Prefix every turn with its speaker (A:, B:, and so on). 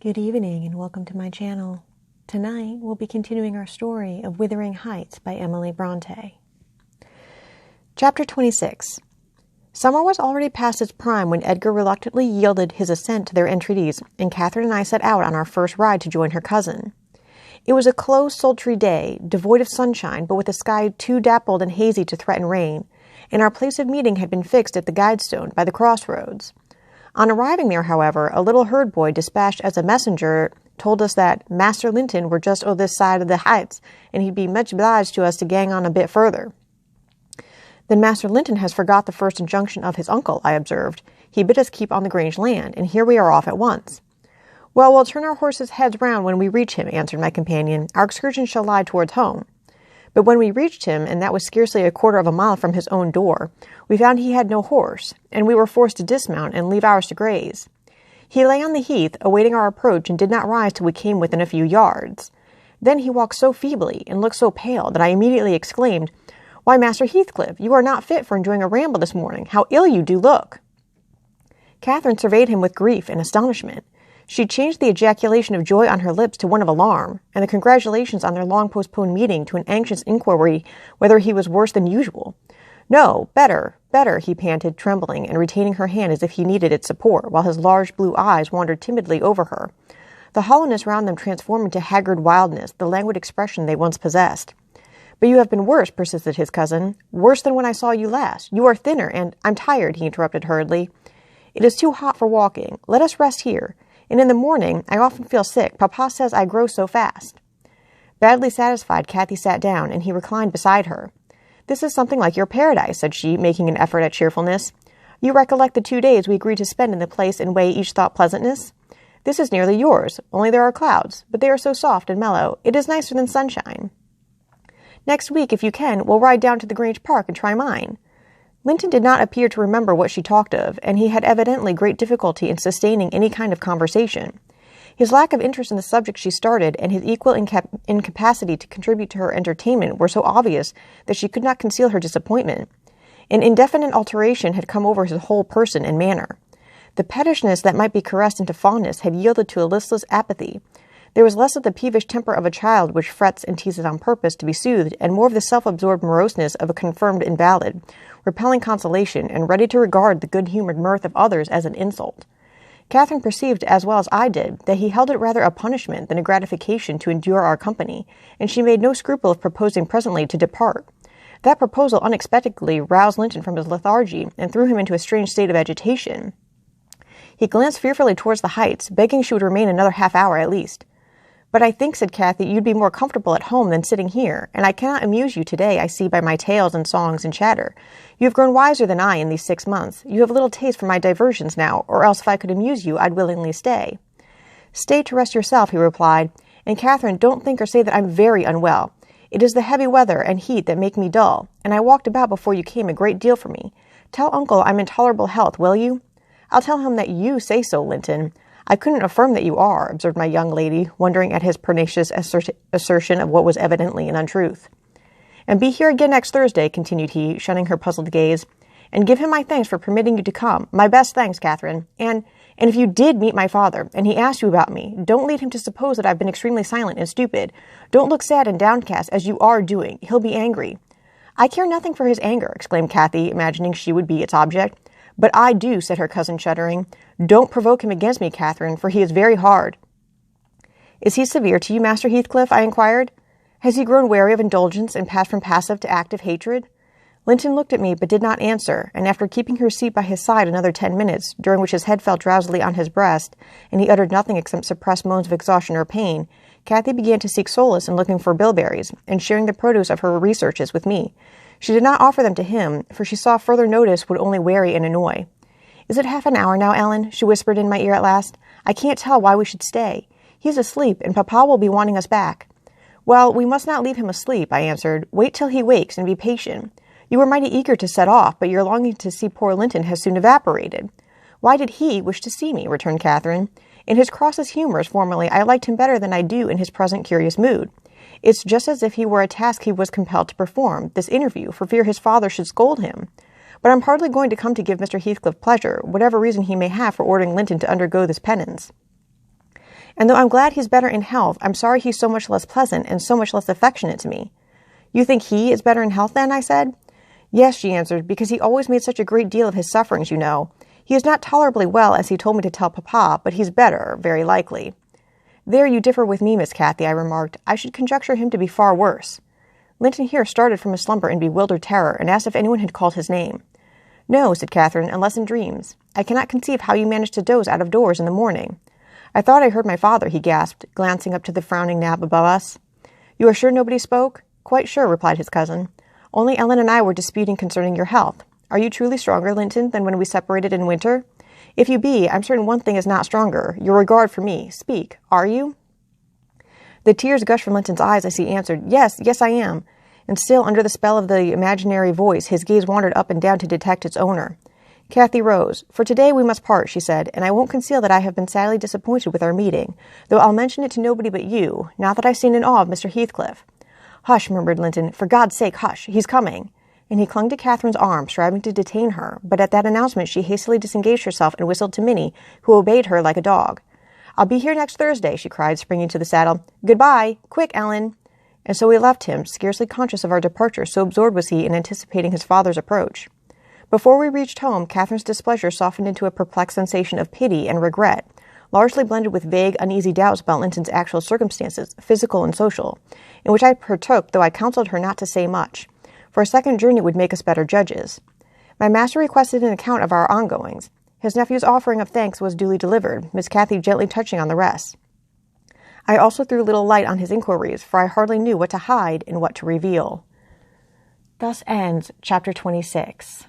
A: Good evening and welcome to my channel. Tonight we'll be continuing our story of Wuthering Heights by Emily Bronte. Chapter 26. Summer was already past its prime when Edgar reluctantly yielded his assent to their entreaties, and Catherine and I set out on our first ride to join her cousin. It was a close, sultry day, devoid of sunshine, but with a sky too dappled and hazy to threaten rain, and our place of meeting had been fixed at the guidestone by the crossroads. On arriving there, however, a little herd boy dispatched as a messenger told us that Master Linton were just o' this side of the heights, and he'd be much obliged to us to gang on a bit further. Then Master Linton has forgot the first injunction of his uncle, I observed. He bid us keep on the Grange land, and here we are off at once. Well, we'll turn our horses' heads round when we reach him, answered my companion. Our excursion shall lie towards home. But when we reached him, and that was scarcely a quarter of a mile from his own door, we found he had no horse, and we were forced to dismount and leave ours to graze. He lay on the heath, awaiting our approach, and did not rise till we came within a few yards. Then he walked so feebly, and looked so pale, that I immediately exclaimed, "Why, Master Heathcliff, you are not fit for enjoying a ramble this morning. How ill you do look!" Catherine surveyed him with grief and astonishment. She changed the ejaculation of joy on her lips to one of alarm, and the congratulations on their long-postponed meeting to an anxious inquiry whether he was worse than usual. "No, better, better," he panted, trembling, and retaining her hand as if he needed its support, while his large blue eyes wandered timidly over her. The hollowness round them transformed into haggard wildness, the languid expression they once possessed. "But you have been worse," persisted his cousin. "Worse than when I saw you last. You are thinner, and—" "I'm tired," he interrupted hurriedly. "It is too hot for walking. Let us rest here. And in the morning, I often feel sick. Papa says I grow so fast." Badly satisfied, Kathy sat down, and he reclined beside her. "This is something like your paradise," said she, making an effort at cheerfulness. "You recollect the 2 days we agreed to spend in the place in way each thought pleasantness? This is nearly yours, only there are clouds, but they are so soft and mellow. It is nicer than sunshine. Next week, if you can, we'll ride down to the Grange Park and try mine." Linton did not appear to remember what she talked of, and he had evidently great difficulty in sustaining any kind of conversation. His lack of interest in the subject she started, and his equal incapacity to contribute to her entertainment were so obvious that she could not conceal her disappointment. An indefinite alteration had come over his whole person and manner. The pettishness that might be caressed into fondness had yielded to a listless apathy. There was less of the peevish temper of a child which frets and teases on purpose to be soothed, and more of the self-absorbed moroseness of a confirmed invalid, repelling consolation, and ready to regard the good-humored mirth of others as an insult. Catherine perceived, as well as I did, that he held it rather a punishment than a gratification to endure our company, and she made no scruple of proposing presently to depart. That proposal unexpectedly roused Linton from his lethargy, and threw him into a strange state of agitation. He glanced fearfully towards the heights, begging she would remain another half-hour at least. "But I think," said Kathy, "you'd be more comfortable at home than sitting here, and I cannot amuse you today, I see, by my tales and songs and chatter. You have grown wiser than I in these 6 months. You have little taste for my diversions now, or else if I could amuse you, I'd willingly stay." "Stay to rest yourself," he replied. "And, Catherine, don't think or say that I'm very unwell. It is the heavy weather and heat that make me dull, and I walked about before you came a great deal for me. Tell uncle I'm in tolerable health, will you?" "I'll tell him that you say so, Linton." "I couldn't affirm that you are," observed my young lady, wondering at his pernicious assertion of what was evidently an untruth. "And be here again next Thursday," continued he, shunning her puzzled gaze, "and give him my thanks for permitting you to come. My best thanks, Catherine. And if you did meet my father, and he asked you about me, don't lead him to suppose that I've been extremely silent and stupid. Don't look sad and downcast, as you are doing. He'll be angry." "I care nothing for his anger," exclaimed Kathy, imagining she would be its object. "But I do," said her cousin, shuddering. "Don't provoke him against me, Catherine, for he is very hard." "Is he severe to you, Master Heathcliff?" I inquired. "Has he grown wary of indulgence and passed from passive to active hatred?" Linton looked at me but did not answer, and after keeping her seat by his side another 10 minutes, during which his head fell drowsily on his breast, and he uttered nothing except suppressed moans of exhaustion or pain, Kathy began to seek solace in looking for bilberries, and sharing the produce of her researches with me. She did not offer them to him, for she saw further notice would only weary and annoy. "Is it half an hour now, Ellen?" she whispered in my ear at last. "I can't tell why we should stay. He's asleep, and Papa will be wanting us back." "Well, we must not leave him asleep," I answered. "Wait till he wakes, and be patient. You were mighty eager to set off, but your longing to see poor Linton has soon evaporated." "Why did he wish to see me?" returned Catherine. "In his crossest humours formerly, I liked him better than I do in his present curious mood. It's just as if he were a task he was compelled to perform, this interview, for fear his father should scold him. But I'm hardly going to come to give Mr. Heathcliff pleasure, whatever reason he may have for ordering Linton to undergo this penance." And though I'm glad he's better in health, I'm sorry he's so much less pleasant and so much less affectionate to me." "You think he is better in health, then?" I said. "Yes," she answered, "because he always made such a great deal of his sufferings, you know. He is not tolerably well, as he told me to tell Papa, but he's better, very likely." "There you differ with me, Miss Cathy," I remarked. "I should conjecture him to be far worse." Linton here started from his slumber in bewildered terror, and asked if anyone had called his name. "No," said Catherine, "unless in dreams. I cannot conceive how you manage to doze out of doors in the morning." "I thought I heard my father," he gasped, glancing up to the frowning nab above us. "You are sure nobody spoke?" "Quite sure," replied his cousin. "Only Ellen and I were disputing concerning your health. Are you truly stronger, Linton, than when we separated in winter? If you be, I'm certain one thing is not stronger, your regard for me. Speak. Are you?" The tears gushed from Linton's eyes as he answered, "Yes, yes, I am." And still, under the spell of the imaginary voice, his gaze wandered up and down to detect its owner. Cathy rose. "For today we must part," she said, "and I won't conceal that I have been sadly disappointed with our meeting, though I'll mention it to nobody but you, not that I stand in awe of Mr. Heathcliff." "Hush," murmured Linton. "For God's sake, hush! He's coming." And he clung to Catherine's arm, striving to detain her, but at that announcement she hastily disengaged herself and whistled to Minnie, who obeyed her like a dog. "I'll be here next Thursday," she cried, springing to the saddle. "Goodbye! Quick, Ellen!" And so we left him, scarcely conscious of our departure, so absorbed was he in anticipating his father's approach. Before we reached home, Catherine's displeasure softened into a perplexed sensation of pity and regret, largely blended with vague, uneasy doubts about Linton's actual circumstances, physical and social, in which I partook, though I counseled her not to say much, for a second journey would make us better judges. My master requested an account of our ongoings. His nephew's offering of thanks was duly delivered, Miss Cathy gently touching on the rest. I also threw little light on his inquiries, for I hardly knew what to hide and what to reveal. Thus ends Chapter 26.